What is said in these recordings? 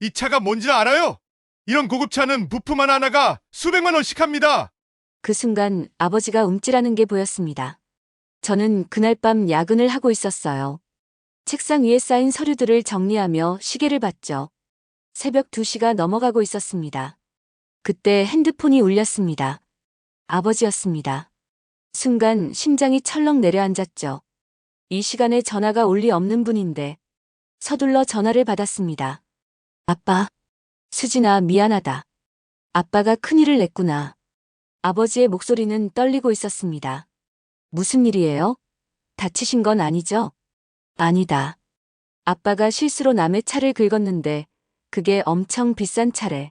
이 차가 뭔지 알아요? 이런 고급차는 부품 하나가 수백만 원씩 합니다. 그 순간 아버지가 움찔하는 게 보였습니다. 저는 그날 밤 야근을 하고 있었어요. 책상 위에 쌓인 서류들을 정리하며 시계를 봤죠. 새벽 2시가 넘어가고 있었습니다. 그때 핸드폰이 울렸습니다. 아버지였습니다. 순간 심장이 철렁 내려앉았죠. 이 시간에 전화가 올 리 없는 분인데 서둘러 전화를 받았습니다. 아빠, 수진아, 미안하다. 아빠가 큰일을 냈구나. 아버지의 목소리는 떨리고 있었습니다. 무슨 일이에요? 다치신 건 아니죠? 아니다. 아빠가 실수로 남의 차를 긁었는데 그게 엄청 비싼 차래.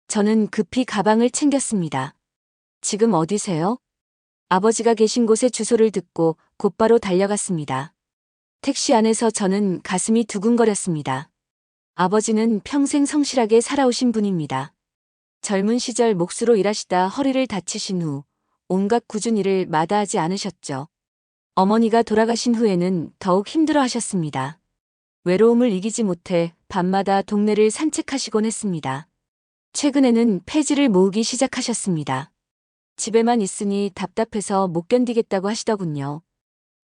저는 급히 가방을 챙겼습니다. 지금 어디세요? 아버지가 계신 곳의 주소를 듣고 곧바로 달려갔습니다. 택시 안에서 저는 가슴이 두근거렸습니다. 아버지는 평생 성실하게 살아오신 분입니다. 젊은 시절 몫으로 일하시다 허리를 다치신 후 온갖 꾸준 일을 마다하지 않으셨죠. 어머니가 돌아가신 후에는 더욱 힘들어 하셨습니다. 외로움을 이기지 못해 밤마다 동네를 산책하시곤 했습니다. 최근에는 폐지를 모으기 시작하셨습니다. 집에만 있으니 답답해서 못 견디겠다고 하시더군요.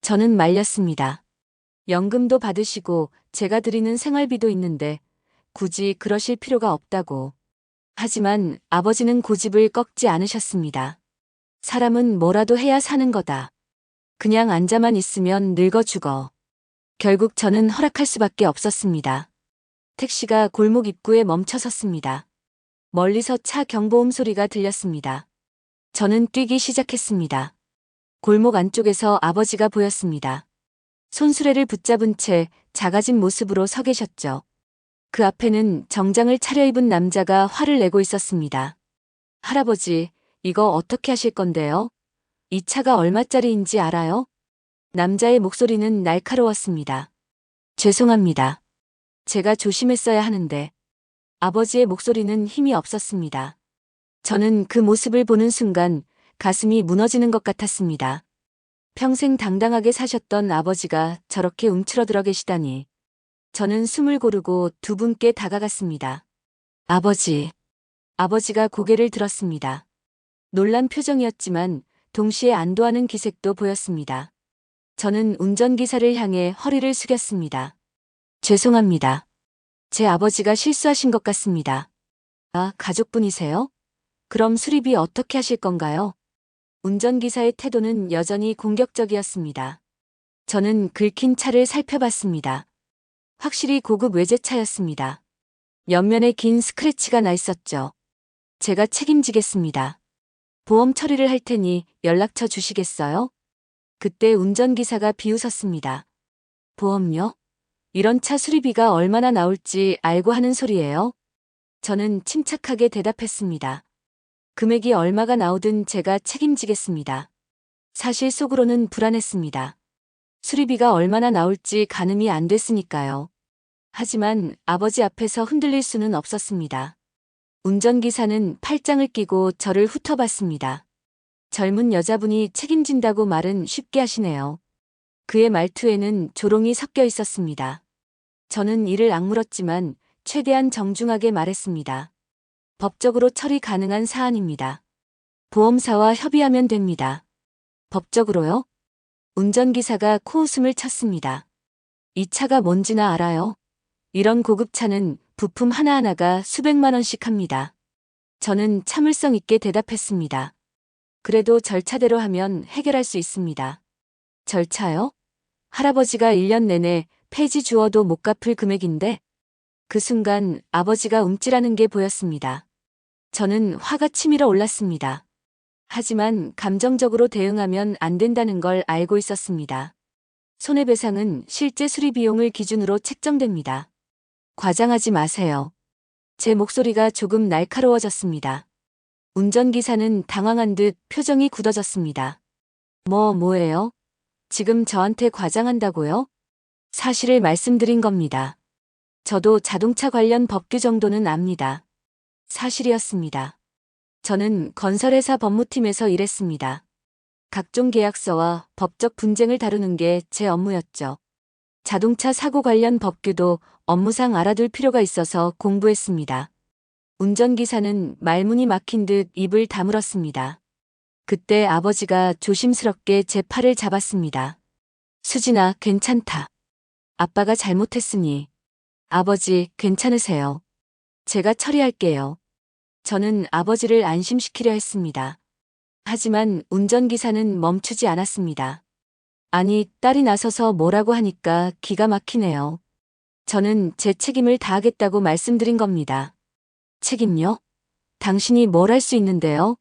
저는 말렸습니다. 연금도 받으시고 제가 드리는 생활비도 있는데 굳이 그러실 필요가 없다고. 하지만 아버지는 고집을 꺾지 않으셨습니다. 사람은 뭐라도 해야 사는 거다. 그냥 앉아만 있으면 늙어 죽어. 결국 저는 허락할 수밖에 없었습니다. 택시가 골목 입구에 멈춰 섰습니다. 멀리서 차 경보음 소리가 들렸습니다. 저는 뛰기 시작했습니다. 골목 안쪽에서 아버지가 보였습니다. 손수레를 붙잡은 채 작아진 모습으로 서 계셨죠. 그 앞에는 정장을 차려입은 남자가 화를 내고 있었습니다. 할아버지, 이거 어떻게 하실 건데요? 이 차가 얼마짜리인지 알아요? 남자의 목소리는 날카로웠습니다. 죄송합니다. 제가 조심했어야 하는데. 아버지의 목소리는 힘이 없었습니다. 저는 그 모습을 보는 순간 가슴이 무너지는 것 같았습니다. 평생 당당하게 사셨던 아버지가 저렇게 움츠러들어 계시다니. 저는 숨을 고르고 두 분께 다가갔습니다. 아버지. 아버지가 고개를 들었습니다. 놀란 표정이었지만 동시에 안도하는 기색도 보였습니다. 저는 운전기사를 향해 허리를 숙였습니다. 죄송합니다. 제 아버지가 실수하신 것 같습니다. 아, 가족분이세요? 그럼 수리비 어떻게 하실 건가요? 운전기사의 태도는 여전히 공격적이었습니다. 저는 긁힌 차를 살펴봤습니다. 확실히 고급 외제차였습니다. 옆면에 긴 스크래치가 나 있었죠. 제가 책임지겠습니다. 보험 처리를 할 테니 연락처 주시겠어요? 그때 운전기사가 비웃었습니다. 보험료? 이런 차 수리비가 얼마나 나올지 알고 하는 소리예요? 저는 침착하게 대답했습니다. 금액이 얼마가 나오든 제가 책임지겠습니다. 사실 속으로는 불안했습니다. 수리비가 얼마나 나올지 가늠이 안 됐으니까요. 하지만 아버지 앞에서 흔들릴 수는 없었습니다. 운전기사는 팔짱을 끼고 저를 훑어봤습니다. 젊은 여자분이 책임진다고 말은 쉽게 하시네요. 그의 말투에는 조롱이 섞여 있었습니다. 저는 이를 악물었지만 최대한 정중하게 말했습니다. 법적으로 처리 가능한 사안입니다. 보험사와 협의하면 됩니다. 법적으로요? 운전기사가 코웃음을 쳤습니다. 이 차가 뭔지나 알아요? 이런 고급차는 부품 하나하나가 수백만 원씩 합니다. 저는 참을성 있게 대답했습니다. 그래도 절차대로 하면 해결할 수 있습니다. 절차요? 할아버지가 1년 내내 폐지 주어도 못 갚을 금액인데 그 순간 아버지가 움찔하는 게 보였습니다. 저는 화가 치밀어 올랐습니다. 하지만 감정적으로 대응하면 안 된다는 걸 알고 있었습니다. 손해배상은 실제 수리 비용을 기준으로 책정됩니다. 과장하지 마세요. 제 목소리가 조금 날카로워졌습니다. 운전기사는 당황한 듯 표정이 굳어졌습니다. 뭐예요? 지금 저한테 과장한다고요? 사실을 말씀드린 겁니다. 저도 자동차 관련 법규 정도는 압니다. 사실이었습니다. 저는 건설회사 법무팀에서 일했습니다. 각종 계약서와 법적 분쟁을 다루는 게 제 업무였죠. 자동차 사고 관련 법규도 업무상 알아둘 필요가 있어서 공부했습니다. 운전기사는 말문이 막힌 듯 입을 다물었습니다. 그때 아버지가 조심스럽게 제 팔을 잡았습니다. 수진아, 괜찮다. 아빠가 잘못했으니. 아버지, 괜찮으세요. 제가 처리할게요. 저는 아버지를 안심시키려 했습니다. 하지만 운전기사는 멈추지 않았습니다. 아니, 딸이 나서서 뭐라고 하니까 기가 막히네요. 저는 제 책임을 다하겠다고 말씀드린 겁니다. 책임요? 당신이 뭘 할 수 있는데요?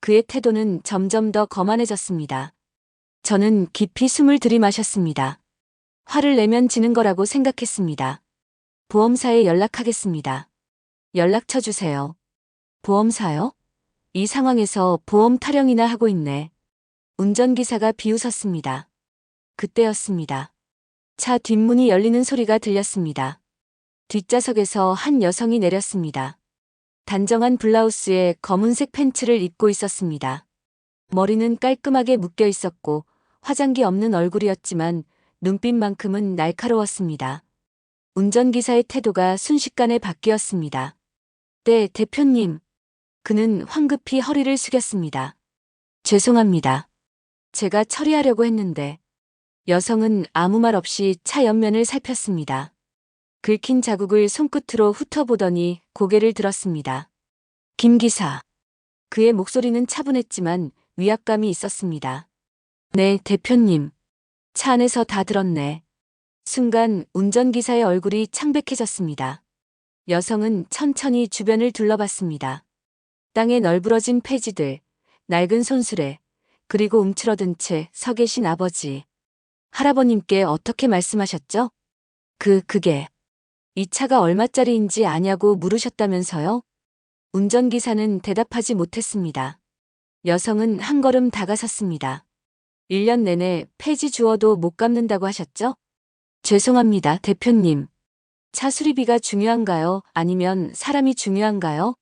그의 태도는 점점 더 거만해졌습니다. 저는 깊이 숨을 들이마셨습니다. 화를 내면 지는 거라고 생각했습니다. 보험사에 연락하겠습니다. 연락처 주세요. 보험사요? 이 상황에서 보험 타령이나 하고 있네. 운전기사가 비웃었습니다. 그때였습니다. 차 뒷문이 열리는 소리가 들렸습니다. 뒷좌석에서 한 여성이 내렸습니다. 단정한 블라우스에 검은색 팬츠를 입고 있었습니다. 머리는 깔끔하게 묶여 있었고 화장기 없는 얼굴이었지만 눈빛만큼은 날카로웠습니다. 운전기사의 태도가 순식간에 바뀌었습니다. 네, 대표님. 그는 황급히 허리를 숙였습니다. 죄송합니다. 제가 처리하려고 했는데. 여성은 아무 말 없이 차 옆면을 살폈습니다. 긁힌 자국을 손끝으로 훑어보더니 고개를 들었습니다. 김 기사. 그의 목소리는 차분했지만 위압감이 있었습니다. 네, 대표님. 차 안에서 다 들었네. 순간 운전기사의 얼굴이 창백해졌습니다. 여성은 천천히 주변을 둘러봤습니다. 땅에 널브러진 폐지들, 낡은 손수레, 그리고 움츠러든 채 서 계신 아버지. 할아버님께 어떻게 말씀하셨죠? 그게. 이 차가 얼마짜리인지 아냐고 물으셨다면서요? 운전기사는 대답하지 못했습니다. 여성은 한 걸음 다가섰습니다. 1년 내내 폐지 주어도 못 갚는다고 하셨죠? 죄송합니다, 대표님. 차 수리비가 중요한가요? 아니면 사람이 중요한가요?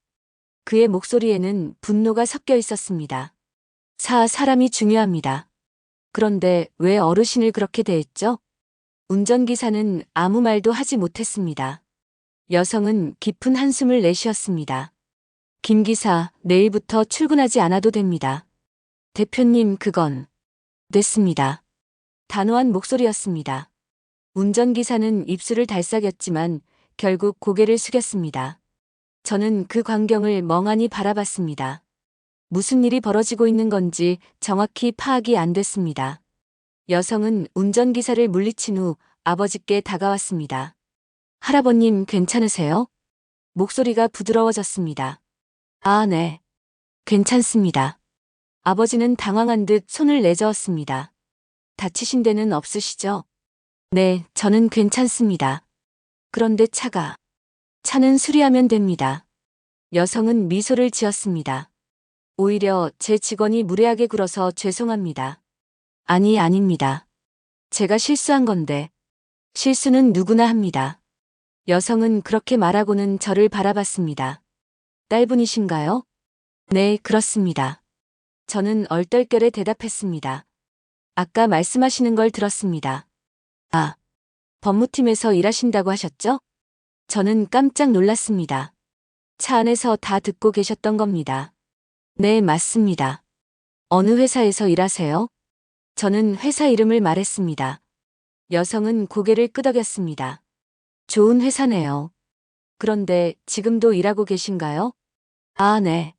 그의 목소리에는 분노가 섞여 있었습니다. 사람이 중요합니다. 그런데 왜 어르신을 그렇게 대했죠? 운전기사는 아무 말도 하지 못했습니다. 여성은 깊은 한숨을 내쉬었습니다. 김 기사, 내일부터 출근하지 않아도 됩니다. 대표님, 그건. 됐습니다. 단호한 목소리였습니다. 운전기사는 입술을 달싹였지만 결국 고개를 숙였습니다. 저는 그 광경을 멍하니 바라봤습니다. 무슨 일이 벌어지고 있는 건지 정확히 파악이 안 됐습니다. 여성은 운전기사를 물리친 후 아버지께 다가왔습니다. 할아버님 괜찮으세요? 목소리가 부드러워졌습니다. 아, 네. 괜찮습니다. 아버지는 당황한 듯 손을 내저었습니다. 다치신 데는 없으시죠? 네, 저는 괜찮습니다. 그런데 차는 수리하면 됩니다. 여성은 미소를 지었습니다. 오히려 제 직원이 무례하게 굴어서 죄송합니다. 아닙니다. 제가 실수한 건데. 실수는 누구나 합니다. 여성은 그렇게 말하고는 저를 바라봤습니다. 딸분이신가요? 네, 그렇습니다. 저는 얼떨결에 대답했습니다. 아까 말씀하시는 걸 들었습니다. 아, 법무팀에서 일하신다고 하셨죠? 저는 깜짝 놀랐습니다. 차 안에서 다 듣고 계셨던 겁니다. 네, 맞습니다. 어느 회사에서 일하세요? 저는 회사 이름을 말했습니다. 여성은 고개를 끄덕였습니다. 좋은 회사네요. 그런데 지금도 일하고 계신가요? 아, 네.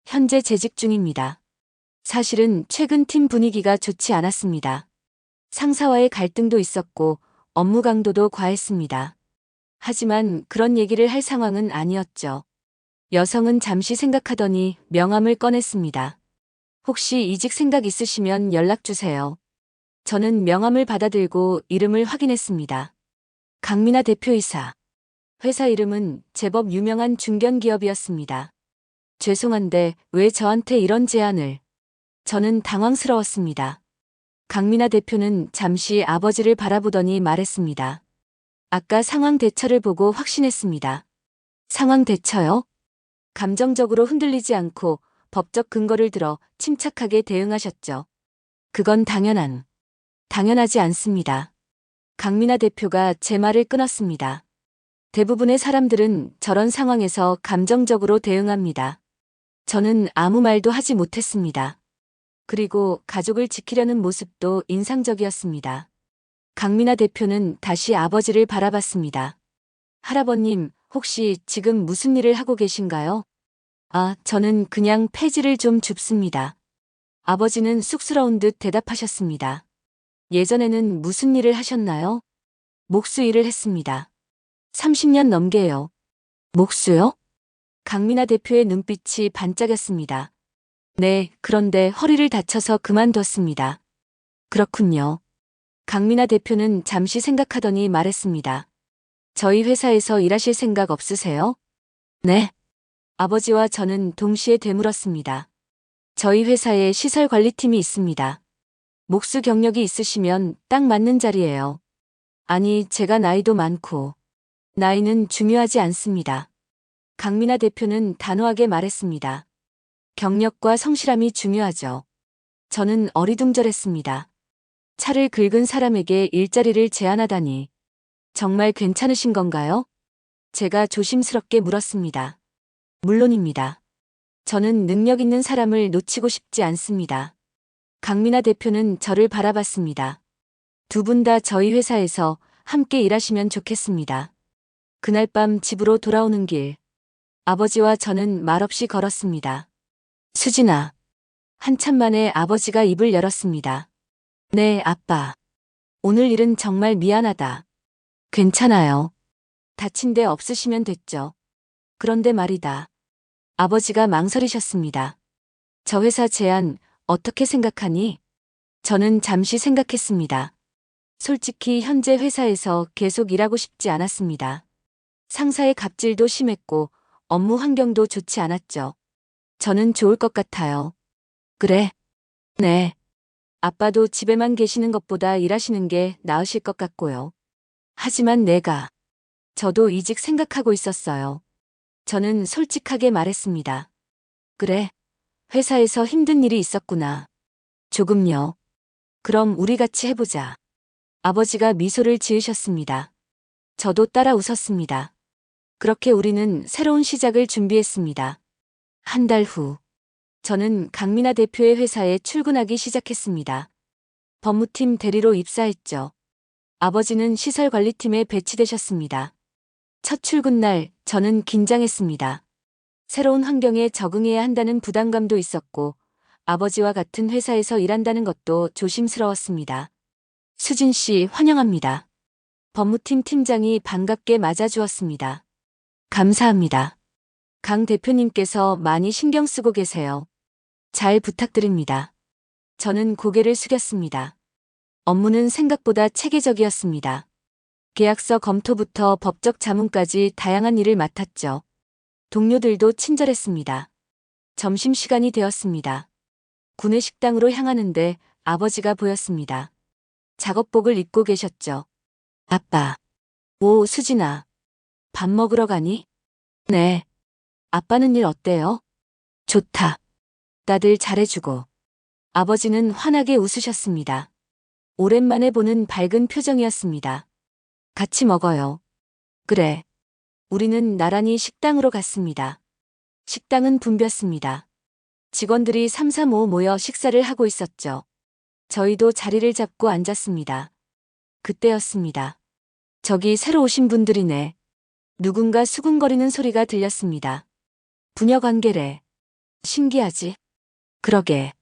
현재 재직 중입니다. 사실은 최근 팀 분위기가 좋지 않았습니다. 상사와의 갈등도 있었고 업무 강도도 과했습니다. 하지만 그런 얘기를 할 상황은 아니었죠. 여성은 잠시 생각하더니 명함을 꺼냈습니다. 혹시 이직 생각 있으시면 연락 주세요. 저는 명함을 받아들고 이름을 확인했습니다. 강민아 대표이사. 회사 이름은 제법 유명한 중견기업이었습니다. 죄송한데 왜 저한테 이런 제안을? 저는 당황스러웠습니다. 강민아 대표는 잠시 아버지를 바라보더니 말했습니다. 아까 상황 대처를 보고 확신했습니다. 상황 대처요? 감정적으로 흔들리지 않고 법적 근거를 들어 침착하게 대응하셨죠. 그건 당연하지 않습니다. 강민아 대표가 제 말을 끊었습니다. 대부분의 사람들은 저런 상황에서 감정적으로 대응합니다. 저는 아무 말도 하지 못했습니다. 그리고 가족을 지키려는 모습도 인상적이었습니다. 강민아 대표는 다시 아버지를 바라봤습니다. 할아버님, 혹시 지금 무슨 일을 하고 계신가요? 아, 저는 그냥 폐지를 좀 줍습니다. 아버지는 쑥스러운 듯 대답하셨습니다. 예전에는 무슨 일을 하셨나요? 목수 일을 했습니다. 30년 넘게요. 목수요? 강민아 대표의 눈빛이 반짝였습니다. 네, 그런데 허리를 다쳐서 그만뒀습니다. 그렇군요. 강민아 대표는 잠시 생각하더니 말했습니다. 저희 회사에서 일하실 생각 없으세요? 네. 아버지와 저는 동시에 되물었습니다. 저희 회사에 시설 관리팀이 있습니다. 목수 경력이 있으시면 딱 맞는 자리예요. 아니, 제가 나이도 많고. 나이는 중요하지 않습니다. 강민아 대표는 단호하게 말했습니다. 경력과 성실함이 중요하죠. 저는 어리둥절했습니다. 차를 긁은 사람에게 일자리를 제안하다니. 정말 괜찮으신 건가요? 제가 조심스럽게 물었습니다. 물론입니다. 저는 능력 있는 사람을 놓치고 싶지 않습니다. 강민아 대표는 저를 바라봤습니다. 두 분 다 저희 회사에서 함께 일하시면 좋겠습니다. 그날 밤 집으로 돌아오는 길, 아버지와 저는 말없이 걸었습니다. 수진아. 한참 만에 아버지가 입을 열었습니다. 네, 아빠. 오늘 일은 정말 미안하다. 괜찮아요. 다친 데 없으시면 됐죠. 그런데 말이다. 아버지가 망설이셨습니다. 저 회사 제안 어떻게 생각하니? 저는 잠시 생각했습니다. 솔직히 현재 회사에서 계속 일하고 싶지 않았습니다. 상사의 갑질도 심했고 업무 환경도 좋지 않았죠. 저는 좋을 것 같아요. 그래? 네. 아빠도 집에만 계시는 것보다 일하시는 게 나으실 것 같고요. 하지만 저도 이직 생각하고 있었어요. 저는 솔직하게 말했습니다. 그래. 회사에서 힘든 일이 있었구나. 조금요. 그럼 우리 같이 해보자. 아버지가 미소를 지으셨습니다. 저도 따라 웃었습니다. 그렇게 우리는 새로운 시작을 준비했습니다. 한 달 후, 저는 강민아 대표의 회사에 출근하기 시작했습니다. 법무팀 대리로 입사했죠. 아버지는 시설관리팀에 배치되셨습니다. 첫 출근 날 저는 긴장했습니다. 새로운 환경에 적응해야 한다는 부담감도 있었고 아버지와 같은 회사에서 일한다는 것도 조심스러웠습니다. 수진 씨 환영합니다. 법무팀 팀장이 반갑게 맞아주었습니다. 감사합니다. 강 대표님께서 많이 신경 쓰고 계세요. 잘 부탁드립니다. 저는 고개를 숙였습니다. 업무는 생각보다 체계적이었습니다. 계약서 검토부터 법적 자문까지 다양한 일을 맡았죠. 동료들도 친절했습니다. 점심시간이 되었습니다. 구내식당으로 향하는데 아버지가 보였습니다. 작업복을 입고 계셨죠. 아빠. 오, 수진아. 밥 먹으러 가니? 네. 아빠는 일 어때요? 좋다. 다들 잘해주고. 아버지는 환하게 웃으셨습니다. 오랜만에 보는 밝은 표정이었습니다. 같이 먹어요. 그래. 우리는 나란히 식당으로 갔습니다. 식당은 붐볐습니다. 직원들이 삼삼오오 모여 식사를 하고 있었죠. 저희도 자리를 잡고 앉았습니다. 그때였습니다. 저기 새로 오신 분들이네. 누군가 수군거리는 소리가 들렸습니다. 부녀 관계래. 신기하지? 그러게.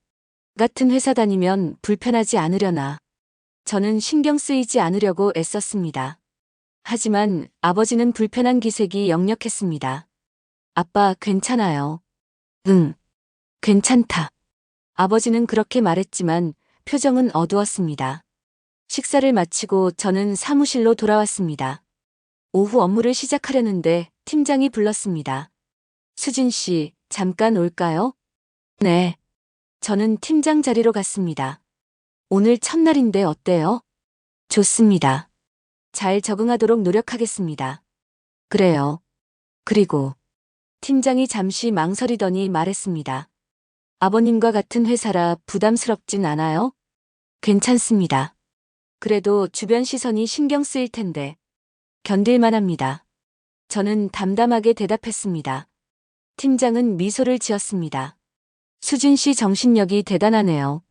같은 회사 다니면 불편하지 않으려나. 저는 신경 쓰이지 않으려고 애썼습니다. 하지만 아버지는 불편한 기색이 역력했습니다. 아빠, 괜찮아요. 응. 괜찮다. 아버지는 그렇게 말했지만 표정은 어두웠습니다. 식사를 마치고 저는 사무실로 돌아왔습니다. 오후 업무를 시작하려는데 팀장이 불렀습니다. 수진 씨, 잠깐 올까요? 네. 저는 팀장 자리로 갔습니다. 오늘 첫날인데 어때요? 좋습니다. 잘 적응하도록 노력하겠습니다. 그래요. 그리고 팀장이 잠시 망설이더니 말했습니다. 아버님과 같은 회사라 부담스럽진 않아요? 괜찮습니다. 그래도 주변 시선이 신경 쓰일 텐데 견딜만 합니다. 저는 담담하게 대답했습니다. 팀장은 미소를 지었습니다. 수진 씨 정신력이 대단하네요.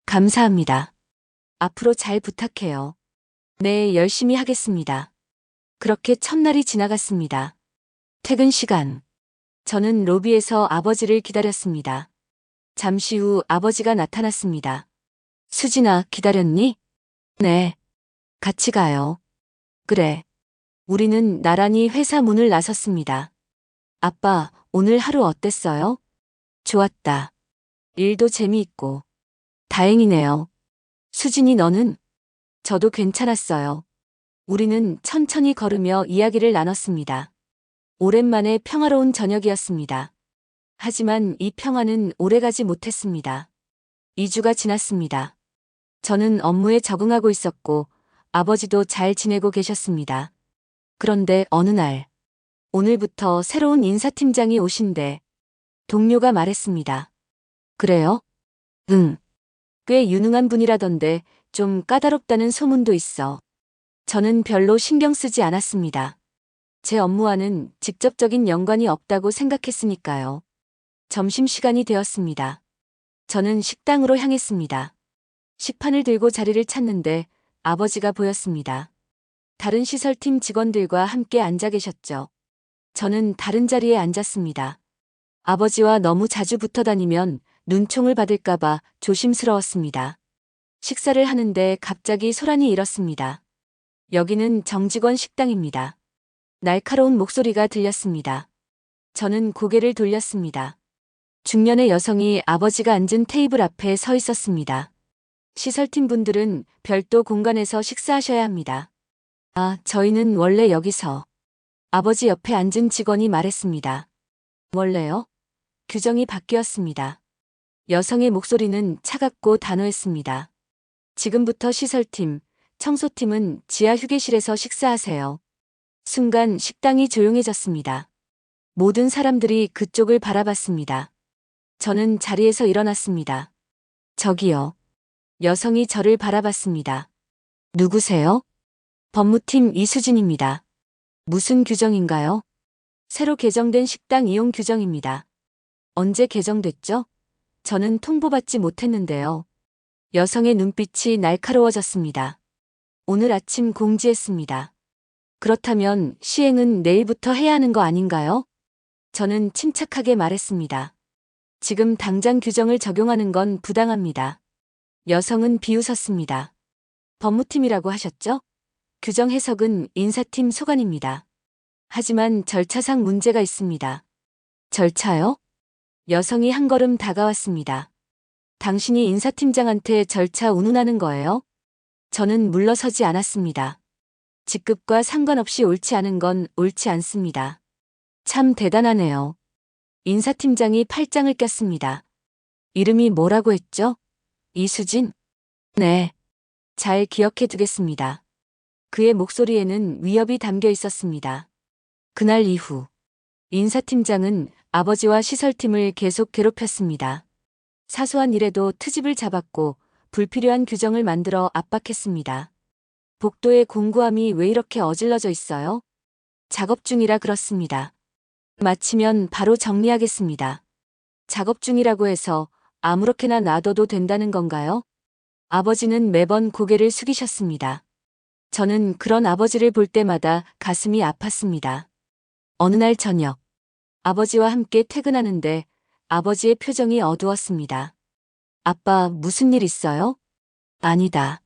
감사합니다. 앞으로 잘 부탁해요. 네, 열심히 하겠습니다. 그렇게 첫날이 지나갔습니다. 퇴근 시간. 저는 로비에서 아버지를 기다렸습니다. 잠시 후 아버지가 나타났습니다. 수진아, 기다렸니? 네. 같이 가요. 그래. 우리는 나란히 회사 문을 나섰습니다. 아빠, 오늘 하루 어땠어요? 좋았다. 일도 재미있고. 다행이네요. 수진이 너는? 저도 괜찮았어요. 우리는 천천히 걸으며 이야기를 나눴습니다. 오랜만에 평화로운 저녁이었습니다. 하지만 이 평화는 오래가지 못했습니다. 2주가 지났습니다. 저는 업무에 적응하고 있었고 아버지도 잘 지내고 계셨습니다. 그런데 어느 날, 오늘부터 새로운 인사팀장이 오신대. 동료가 말했습니다. 그래요? 응. 꽤 유능한 분이라던데 좀 까다롭다는 소문도 있어. 저는 별로 신경 쓰지 않았습니다. 제 업무와는 직접적인 연관이 없다고 생각했으니까요. 점심시간이 되었습니다. 저는 식당으로 향했습니다. 식판을 들고 자리를 찾는데 아버지가 보였습니다. 다른 시설팀 직원들과 함께 앉아 계셨죠. 저는 다른 자리에 앉았습니다. 아버지와 너무 자주 붙어 다니면 눈총을 받을까봐 조심스러웠습니다. 식사를 하는데 갑자기 소란이 일었습니다. 여기는 정직원 식당입니다. 날카로운 목소리가 들렸습니다. 저는 고개를 돌렸습니다. 중년의 여성이 아버지가 앉은 테이블 앞에 서 있었습니다. 시설팀 분들은 별도 공간에서 식사하셔야 합니다. 아, 저희는 원래 여기서. 아버지 옆에 앉은 직원이 말했습니다. 원래요? 규정이 바뀌었습니다. 여성의 목소리는 차갑고 단호했습니다. 지금부터 시설팀, 청소팀은 지하 휴게실에서 식사하세요. 순간 식당이 조용해졌습니다. 모든 사람들이 그쪽을 바라봤습니다. 저는 자리에서 일어났습니다. 저기요. 여성이 저를 바라봤습니다. 누구세요? 법무팀 이수진입니다. 무슨 규정인가요? 새로 개정된 식당 이용 규정입니다. 언제 개정됐죠? 저는 통보받지 못했는데요. 여성의 눈빛이 날카로워졌습니다. 오늘 아침 공지했습니다. 그렇다면 시행은 내일부터 해야 하는 거 아닌가요? 저는 침착하게 말했습니다. 지금 당장 규정을 적용하는 건 부당합니다. 여성은 비웃었습니다. 법무팀이라고 하셨죠? 규정 해석은 인사팀 소관입니다. 하지만 절차상 문제가 있습니다. 절차요? 여성이 한 걸음 다가왔습니다. 당신이 인사팀장한테 절차 운운하는 거예요? 저는 물러서지 않았습니다. 직급과 상관없이 옳지 않은 건 옳지 않습니다. 참 대단하네요. 인사팀장이 팔짱을 꼈습니다. 이름이 뭐라고 했죠? 이수진? 네. 잘 기억해 두겠습니다. 그의 목소리에는 위협이 담겨 있었습니다. 그날 이후 인사팀장은 아버지와 시설팀을 계속 괴롭혔습니다. 사소한 일에도 트집을 잡았고 불필요한 규정을 만들어 압박했습니다. 복도의 공구함이 왜 이렇게 어질러져 있어요? 작업 중이라 그렇습니다. 마치면 바로 정리하겠습니다. 작업 중이라고 해서 아무렇게나 놔둬도 된다는 건가요? 아버지는 매번 고개를 숙이셨습니다. 저는 그런 아버지를 볼 때마다 가슴이 아팠습니다. 어느 날 저녁, 아버지와 함께 퇴근하는데 아버지의 표정이 어두웠습니다. 아빠, 무슨 일 있어요? 아니다.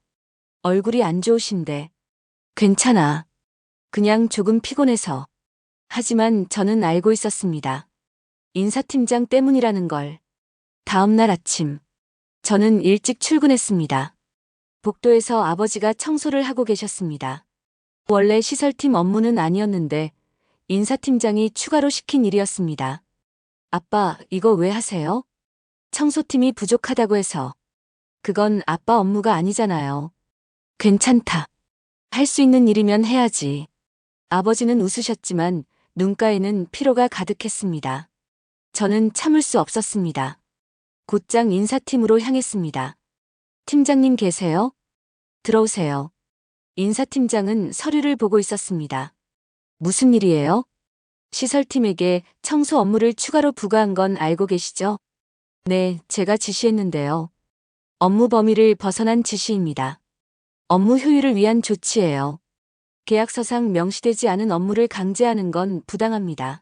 얼굴이 안 좋으신데. 괜찮아. 그냥 조금 피곤해서. 하지만 저는 알고 있었습니다. 인사팀장 때문이라는 걸. 다음 날 아침, 저는 일찍 출근했습니다. 복도에서 아버지가 청소를 하고 계셨습니다. 원래 시설팀 업무는 아니었는데 인사팀장이 추가로 시킨 일이었습니다. 아빠, 이거 왜 하세요? 청소팀이 부족하다고 해서. 그건 아빠 업무가 아니잖아요. 괜찮다. 할 수 있는 일이면 해야지. 아버지는 웃으셨지만 눈가에는 피로가 가득했습니다. 저는 참을 수 없었습니다. 곧장 인사팀으로 향했습니다. 팀장님 계세요? 들어오세요. 인사팀장은 서류를 보고 있었습니다. 무슨 일이에요? 시설팀에게 청소 업무를 추가로 부과한 건 알고 계시죠? 네, 제가 지시했는데요. 업무 범위를 벗어난 지시입니다. 업무 효율을 위한 조치예요. 계약서상 명시되지 않은 업무를 강제하는 건 부당합니다.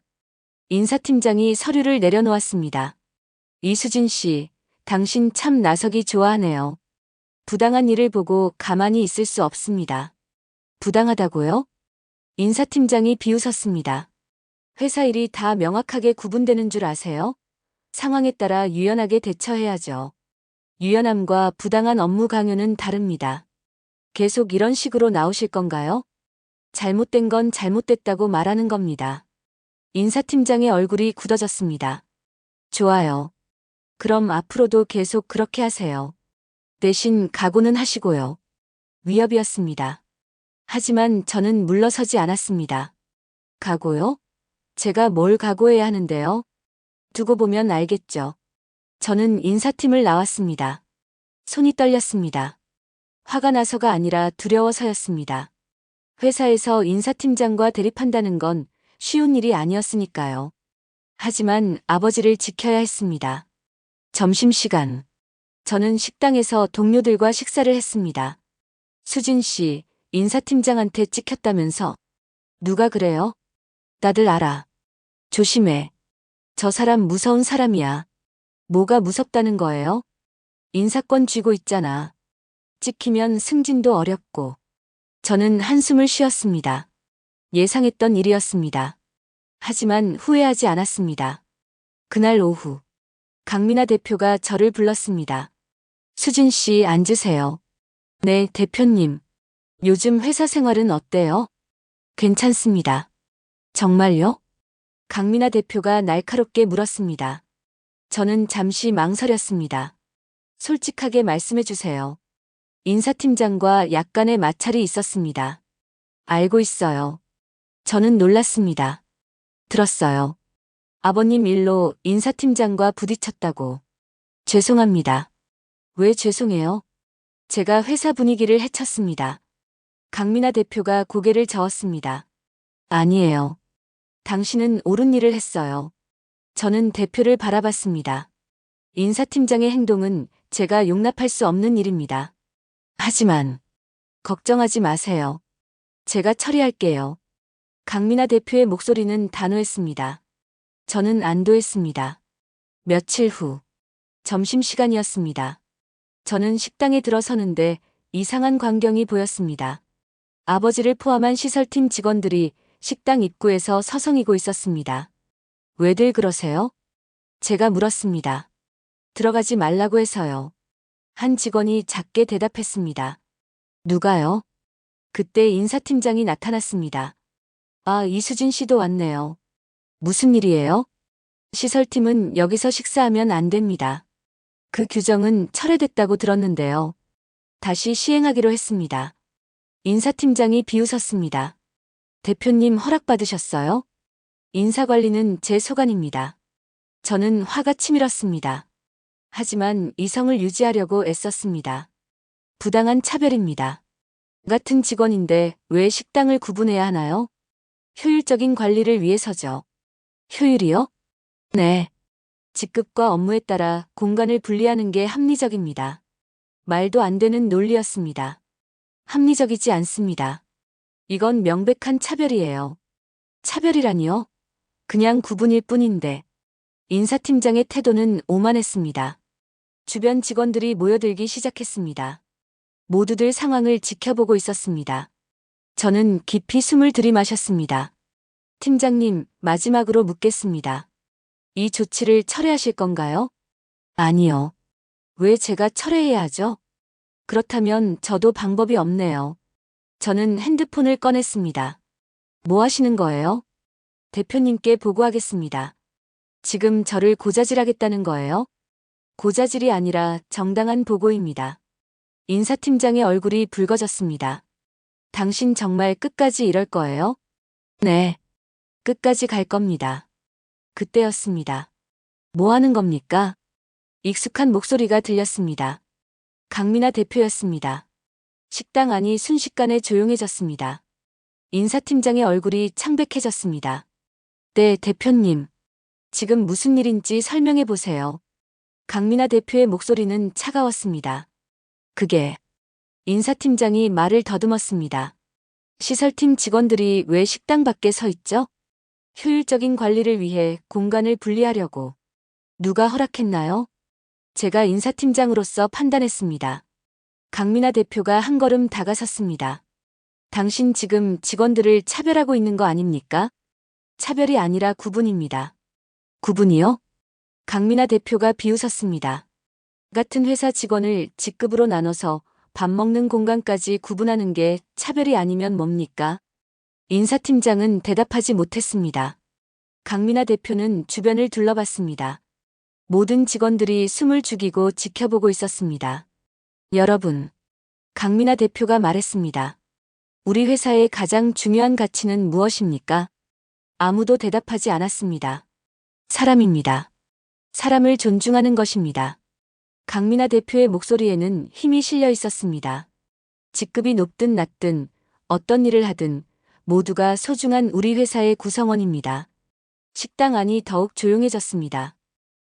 인사팀장이 서류를 내려놓았습니다. 이수진 씨, 당신 참 나서기 좋아하네요. 부당한 일을 보고 가만히 있을 수 없습니다. 부당하다고요? 인사팀장이 비웃었습니다. 회사 일이 다 명확하게 구분되는 줄 아세요? 상황에 따라 유연하게 대처해야죠. 유연함과 부당한 업무 강요는 다릅니다. 계속 이런 식으로 나오실 건가요? 잘못된 건 잘못됐다고 말하는 겁니다. 인사팀장의 얼굴이 굳어졌습니다. 좋아요. 그럼 앞으로도 계속 그렇게 하세요. 대신 각오는 하시고요. 위협이었습니다. 하지만 저는 물러서지 않았습니다. 각오요? 제가 뭘 각오해야 하는데요? 두고 보면 알겠죠. 저는 인사팀을 나왔습니다. 손이 떨렸습니다. 화가 나서가 아니라 두려워서였습니다. 회사에서 인사팀장과 대립한다는 건 쉬운 일이 아니었으니까요. 하지만 아버지를 지켜야 했습니다. 점심시간. 저는 식당에서 동료들과 식사를 했습니다. 수진 씨, 인사팀장한테 찍혔다면서? 누가 그래요? 나들 알아. 조심해. 저 사람 무서운 사람이야. 뭐가 무섭다는 거예요? 인사권 쥐고 있잖아. 찍히면 승진도 어렵고. 저는 한숨을 쉬었습니다. 예상했던 일이었습니다. 하지만 후회하지 않았습니다. 그날 오후, 강민아 대표가 저를 불렀습니다. 수진 씨 앉으세요. 네, 대표님. 요즘 회사 생활은 어때요? 괜찮습니다. 정말요? 강민아 대표가 날카롭게 물었습니다. 저는 잠시 망설였습니다. 솔직하게 말씀해 주세요. 인사팀장과 약간의 마찰이 있었습니다. 알고 있어요. 저는 놀랐습니다. 들었어요. 아버님 일로 인사팀장과 부딪혔다고. 죄송합니다. 왜 죄송해요? 제가 회사 분위기를 해쳤습니다. 강민아 대표가 고개를 저었습니다. 아니에요. 당신은 옳은 일을 했어요. 저는 대표를 바라봤습니다. 인사팀장의 행동은 제가 용납할 수 없는 일입니다. 하지만 걱정하지 마세요. 제가 처리할게요. 강민아 대표의 목소리는 단호했습니다. 저는 안도했습니다. 며칠 후 점심시간이었습니다. 저는 식당에 들어서는데 이상한 광경이 보였습니다. 아버지를 포함한 시설팀 직원들이 식당 입구에서 서성이고 있었습니다. 왜들 그러세요? 제가 물었습니다. 들어가지 말라고 해서요. 한 직원이 작게 대답했습니다. 누가요? 그때 인사팀장이 나타났습니다. 아, 이수진 씨도 왔네요. 무슨 일이에요? 시설팀은 여기서 식사하면 안 됩니다. 그 규정은 철회됐다고 들었는데요. 다시 시행하기로 했습니다. 인사팀장이 비웃었습니다. 대표님 허락받으셨어요? 인사관리는 제 소관입니다. 저는 화가 치밀었습니다. 하지만 이성을 유지하려고 애썼습니다. 부당한 차별입니다. 같은 직원인데 왜 식당을 구분해야 하나요? 효율적인 관리를 위해서죠. 효율이요? 네. 직급과 업무에 따라 공간을 분리하는 게 합리적입니다. 말도 안 되는 논리였습니다. 합리적이지 않습니다. 이건 명백한 차별이에요. 차별이라니요? 그냥 구분일 뿐인데. 인사팀장의 태도는 오만했습니다. 주변 직원들이 모여들기 시작했습니다. 모두들 상황을 지켜보고 있었습니다. 저는 깊이 숨을 들이마셨습니다. 팀장님, 마지막으로 묻겠습니다. 이 조치를 철회하실 건가요? 아니요. 왜 제가 철회해야 하죠? 그렇다면 저도 방법이 없네요. 저는 핸드폰을 꺼냈습니다. 뭐 하시는 거예요? 대표님께 보고하겠습니다. 지금 저를 고자질하겠다는 거예요? 고자질이 아니라 정당한 보고입니다. 인사팀장의 얼굴이 붉어졌습니다. 당신 정말 끝까지 이럴 거예요? 네. 끝까지 갈 겁니다. 그때였습니다. 뭐 하는 겁니까? 익숙한 목소리가 들렸습니다. 강민아 대표였습니다. 식당 안이 순식간에 조용해졌습니다. 인사팀장의 얼굴이 창백해졌습니다. 네, 대표님. 지금 무슨 일인지 설명해 보세요. 강민아 대표의 목소리는 차가웠습니다. 그게 인사팀장이 말을 더듬었습니다. 시설팀 직원들이 왜 식당 밖에 서 있죠? 효율적인 관리를 위해 공간을 분리하려고. 누가 허락했나요? 제가 인사팀장으로서 판단했습니다. 강민아 대표가 한 걸음 다가섰습니다. 당신 지금 직원들을 차별하고 있는 거 아닙니까? 차별이 아니라 구분입니다. 구분이요? 강민아 대표가 비웃었습니다. 같은 회사 직원을 직급으로 나눠서 밥 먹는 공간까지 구분하는 게 차별이 아니면 뭡니까? 인사팀장은 대답하지 못했습니다. 강민아 대표는 주변을 둘러봤습니다. 모든 직원들이 숨을 죽이고 지켜보고 있었습니다. 여러분, 강민아 대표가 말했습니다. 우리 회사의 가장 중요한 가치는 무엇입니까? 아무도 대답하지 않았습니다. 사람입니다. 사람을 존중하는 것입니다. 강민아 대표의 목소리에는 힘이 실려 있었습니다. 직급이 높든 낮든 어떤 일을 하든 모두가 소중한 우리 회사의 구성원입니다. 식당 안이 더욱 조용해졌습니다.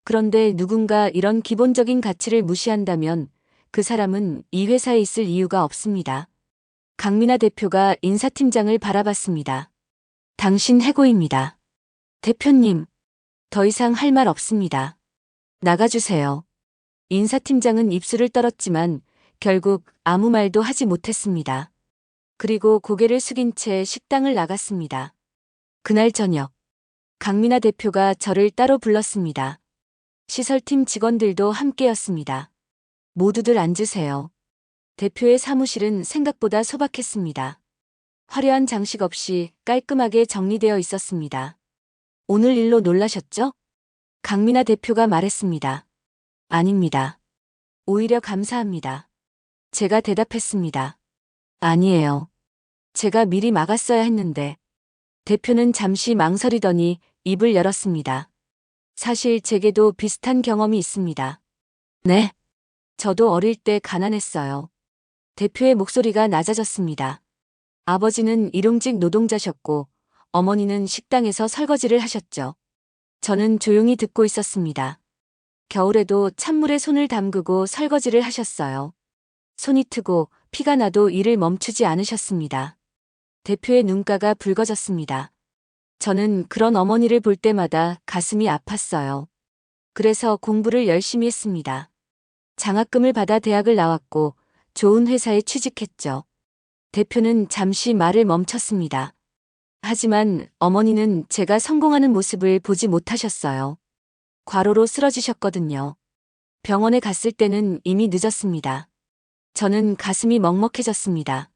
그런데 누군가 이런 기본적인 가치를 무시한다면 그 사람은 이 회사에 있을 이유가 없습니다. 강민아 대표가 인사팀장을 바라봤습니다. 당신 해고입니다. 대표님, 더 이상 할 말 없습니다. 나가주세요. 인사팀장은 입술을 떨었지만 결국 아무 말도 하지 못했습니다. 그리고 고개를 숙인 채 식당을 나갔습니다. 그날 저녁, 강민아 대표가 저를 따로 불렀습니다. 시설팀 직원들도 함께였습니다. 모두들 앉으세요. 대표의 사무실은 생각보다 소박했습니다. 화려한 장식 없이 깔끔하게 정리되어 있었습니다. 오늘 일로 놀라셨죠? 강민아 대표가 말했습니다. 아닙니다. 오히려 감사합니다. 제가 대답했습니다. 아니에요. 제가 미리 막았어야 했는데. 대표는 잠시 망설이더니 입을 열었습니다. 사실 제게도 비슷한 경험이 있습니다. 네? 저도 어릴 때 가난했어요. 대표의 목소리가 낮아졌습니다. 아버지는 일용직 노동자셨고 어머니는 식당에서 설거지를 하셨죠. 저는 조용히 듣고 있었습니다. 겨울에도 찬물에 손을 담그고 설거지를 하셨어요. 손이 트고 피가 나도 일을 멈추지 않으셨습니다. 대표의 눈가가 붉어졌습니다. 저는 그런 어머니를 볼 때마다 가슴이 아팠어요. 그래서 공부를 열심히 했습니다. 장학금을 받아 대학을 나왔고 좋은 회사에 취직했죠. 대표는 잠시 말을 멈췄습니다. 하지만 어머니는 제가 성공하는 모습을 보지 못하셨어요. 과로로 쓰러지셨거든요. 병원에 갔을 때는 이미 늦었습니다. 저는 가슴이 먹먹해졌습니다.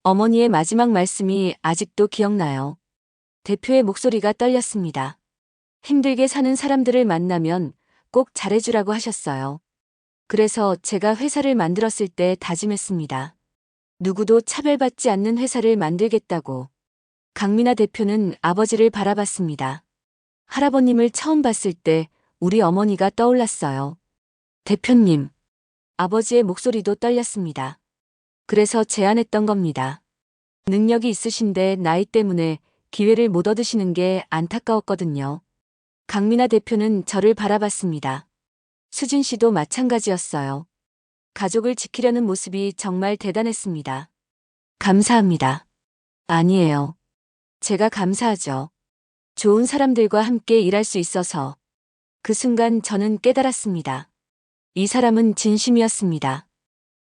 어머니의 마지막 말씀이 아직도 기억나요. 대표의 목소리가 떨렸습니다. 힘들게 사는 사람들을 만나면 꼭 잘해주라고 하셨어요. 그래서 제가 회사를 만들었을 때 다짐했습니다. 누구도 차별받지 않는 회사를 만들겠다고. 강민아 대표는 아버지를 바라봤습니다. 할아버님을 처음 봤을 때 우리 어머니가 떠올랐어요. 대표님. 아버지의 목소리도 떨렸습니다. 그래서 제안했던 겁니다. 능력이 있으신데 나이 때문에 기회를 못 얻으시는 게 안타까웠거든요. 강민아 대표는 저를 바라봤습니다. 수진 씨도 마찬가지였어요. 가족을 지키려는 모습이 정말 대단했습니다. 감사합니다. 아니에요. 제가 감사하죠. 좋은 사람들과 함께 일할 수 있어서. 그 순간 저는 깨달았습니다. 이 사람은 진심이었습니다.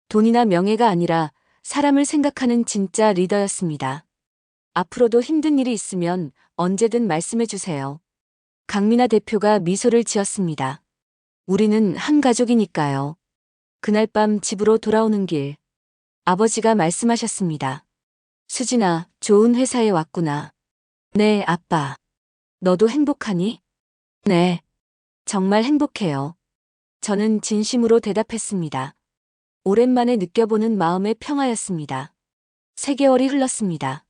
돈이나 명예가 아니라 사람을 생각하는 진짜 리더였습니다. 앞으로도 힘든 일이 있으면 언제든 말씀해 주세요. 강민아 대표가 미소를 지었습니다. 우리는 한 가족이니까요. 그날 밤 집으로 돌아오는 길, 아버지가 말씀하셨습니다. 수진아, 좋은 회사에 왔구나. 네, 아빠. 너도 행복하니? 네. 정말 행복해요. 저는 진심으로 대답했습니다. 오랜만에 느껴보는 마음의 평화였습니다. 3개월이 흘렀습니다.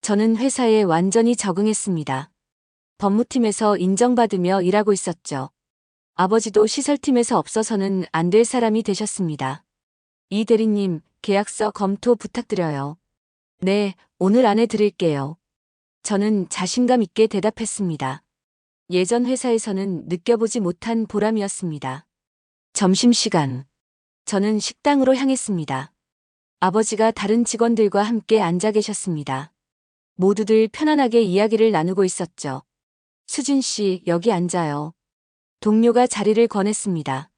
저는 회사에 완전히 적응했습니다. 법무팀에서 인정받으며 일하고 있었죠. 아버지도 시설팀에서 없어서는 안 될 사람이 되셨습니다. 이 대리님, 계약서 검토 부탁드려요. 네, 오늘 안에 드릴게요. 저는 자신감 있게 대답했습니다. 예전 회사에서는 느껴보지 못한 보람이었습니다. 점심시간. 저는 식당으로 향했습니다. 아버지가 다른 직원들과 함께 앉아 계셨습니다. 모두들 편안하게 이야기를 나누고 있었죠. 수진 씨, 여기 앉아요. 동료가 자리를 권했습니다.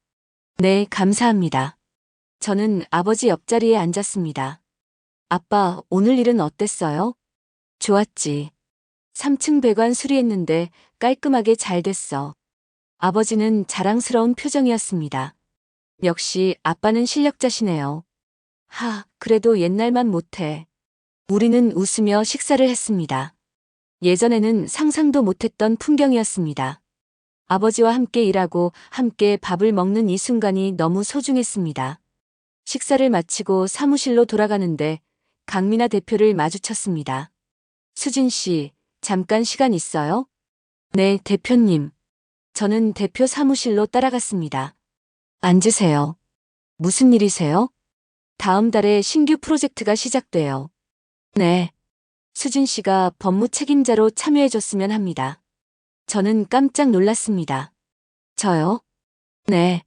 네, 감사합니다. 저는 아버지 옆자리에 앉았습니다. 아빠, 오늘 일은 어땠어요? 좋았지. 3층 배관 수리했는데 깔끔하게 잘 됐어. 아버지는 자랑스러운 표정이었습니다. 역시 아빠는 실력자시네요. 그래도 옛날만 못해. 우리는 웃으며 식사를 했습니다. 예전에는 상상도 못했던 풍경이었습니다. 아버지와 함께 일하고 함께 밥을 먹는 이 순간이 너무 소중했습니다. 식사를 마치고 사무실로 돌아가는데 강민아 대표를 마주쳤습니다. 수진 씨, 잠깐 시간 있어요? 네, 대표님. 저는 대표 사무실로 따라갔습니다. 앉으세요. 무슨 일이세요? 다음 달에 신규 프로젝트가 시작돼요. 네. 수진 씨가 법무 책임자로 참여해줬으면 합니다. 저는 깜짝 놀랐습니다. 저요? 네.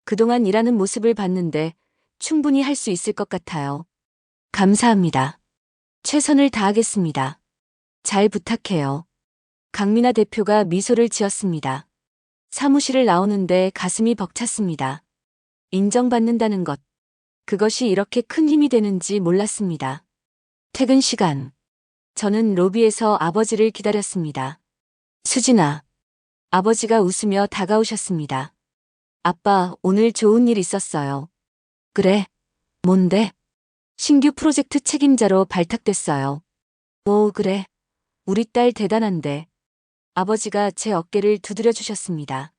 그동안 일하는 모습을 봤는데 충분히 할 수 있을 것 같아요. 감사합니다. 최선을 다하겠습니다. 잘 부탁해요. 강민아 대표가 미소를 지었습니다. 사무실을 나오는데 가슴이 벅찼습니다. 인정받는다는 것. 그것이 이렇게 큰 힘이 되는지 몰랐습니다. 퇴근 시간. 저는 로비에서 아버지를 기다렸습니다. 수진아. 아버지가 웃으며 다가오셨습니다. 아빠, 오늘 좋은 일 있었어요. 그래? 뭔데? 신규 프로젝트 책임자로 발탁됐어요. 오, 그래. 우리 딸 대단한데. 아버지가 제 어깨를 두드려 주셨습니다.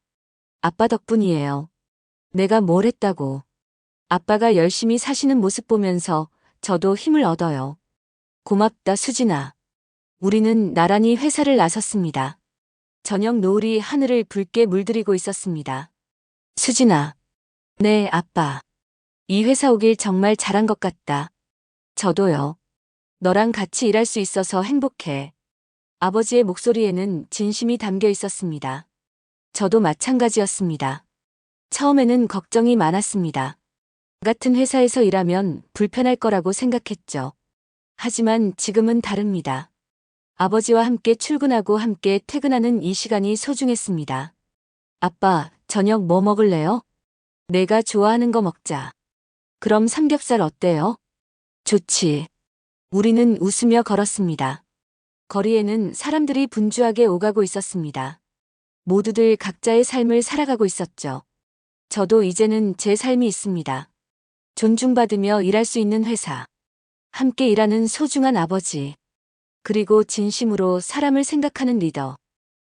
아빠 덕분이에요. 내가 뭘 했다고. 아빠가 열심히 사시는 모습 보면서 저도 힘을 얻어요. 고맙다, 수진아. 우리는 나란히 회사를 나섰습니다. 저녁 노을이 하늘을 붉게 물들이고 있었습니다. 수진아. 네, 아빠. 이 회사 오길 정말 잘한 것 같다. 저도요. 너랑 같이 일할 수 있어서 행복해. 아버지의 목소리에는 진심이 담겨 있었습니다. 저도 마찬가지였습니다. 처음에는 걱정이 많았습니다. 같은 회사에서 일하면 불편할 거라고 생각했죠. 하지만 지금은 다릅니다. 아버지와 함께 출근하고 함께 퇴근하는 이 시간이 소중했습니다. 아빠, 저녁 뭐 먹을래요? 내가 좋아하는 거 먹자. 그럼 삼겹살 어때요? 좋지. 우리는 웃으며 걸었습니다. 거리에는 사람들이 분주하게 오가고 있었습니다. 모두들 각자의 삶을 살아가고 있었죠. 저도 이제는 제 삶이 있습니다. 존중받으며 일할 수 있는 회사. 함께 일하는 소중한 아버지. 그리고 진심으로 사람을 생각하는 리더.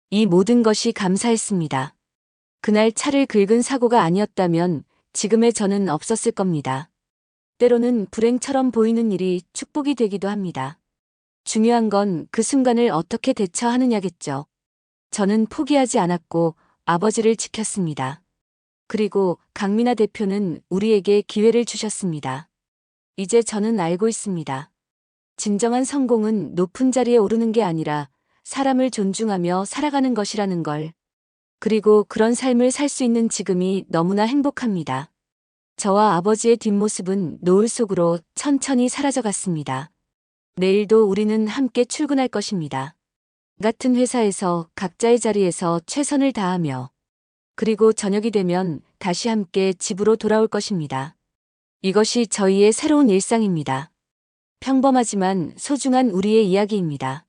이 모든 것이 감사했습니다. 그날 차를 긁은 사고가 아니었다면 지금의 저는 없었을 겁니다. 때로는 불행처럼 보이는 일이 축복이 되기도 합니다. 중요한 건 그 순간을 어떻게 대처하느냐겠죠. 저는 포기하지 않았고 아버지를 지켰습니다. 그리고 강민아 대표는 우리에게 기회를 주셨습니다. 이제 저는 알고 있습니다. 진정한 성공은 높은 자리에 오르는 게 아니라 사람을 존중하며 살아가는 것이라는 걸. 그리고 그런 삶을 살 수 있는 지금이 너무나 행복합니다. 저와 아버지의 뒷모습은 노을 속으로 천천히 사라져갔습니다. 내일도 우리는 함께 출근할 것입니다. 같은 회사에서 각자의 자리에서 최선을 다하며 그리고 저녁이 되면 다시 함께 집으로 돌아올 것입니다. 이것이 저희의 새로운 일상입니다. 평범하지만 소중한 우리의 이야기입니다.